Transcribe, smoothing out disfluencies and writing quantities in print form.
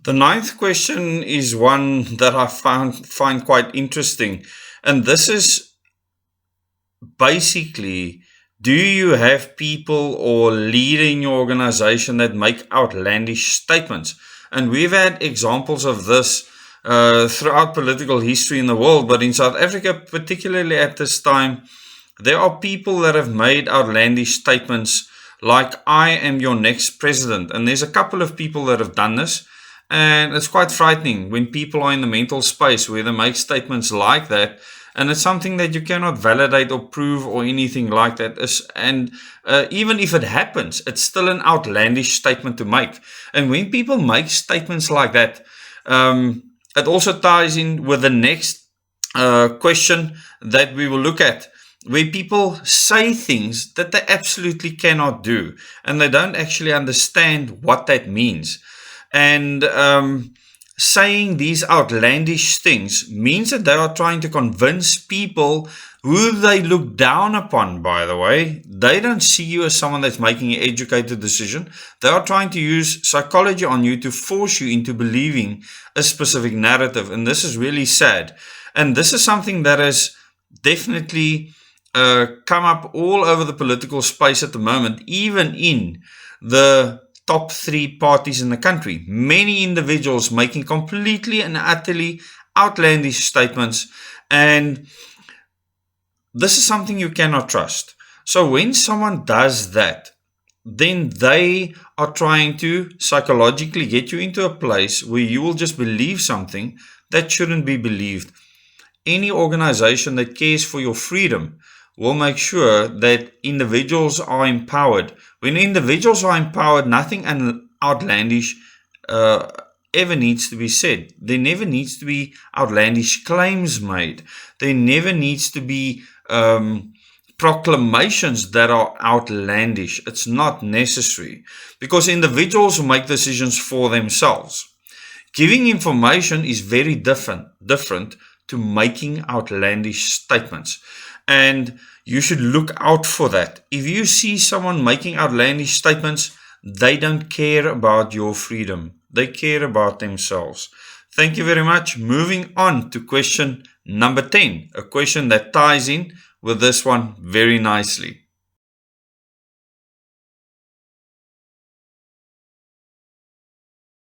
The ninth question is one that I find quite interesting. And this is basically, do you have people or leader in your organization that make outlandish statements? And we've had examples of this throughout political history in the world, but in South Africa, particularly at this time, there are people that have made outlandish statements like, I am your next president. And there's a couple of people that have done this. And it's quite frightening when people are in the mental space where they make statements like that. And it's something that you cannot validate or prove or anything like that. And even if it happens, it's still an outlandish statement to make. And when people make statements like that, it also ties in with the next question that we will look at, where people say things that they absolutely cannot do, and they don't actually understand what that means. And saying these outlandish things means that they are trying to convince people who they look down upon, by the way. They don't see you as someone that's making an educated decision. They are trying to use psychology on you to force you into believing a specific narrative. And this is really sad. And this is something that has definitely come up all over the political space at the moment, even in the top three parties in the country. Many individuals making completely and utterly outlandish statements, and this is something you cannot trust. So when someone does that, then they are trying to psychologically get you into a place where you will just believe something that shouldn't be believed. Any organization that cares for your freedom will make sure that individuals are empowered. When individuals are empowered, nothing outlandish ever needs to be said. There never needs to be outlandish claims made. There never needs to be proclamations that are outlandish. It's not necessary, because individuals will make decisions for themselves. Giving information is very different to making outlandish statements. And you should look out for that. If you see someone making outlandish statements, they don't care about your freedom. They care about themselves. Thank you very much. Moving on to question number 10, a question that ties in with this one very nicely.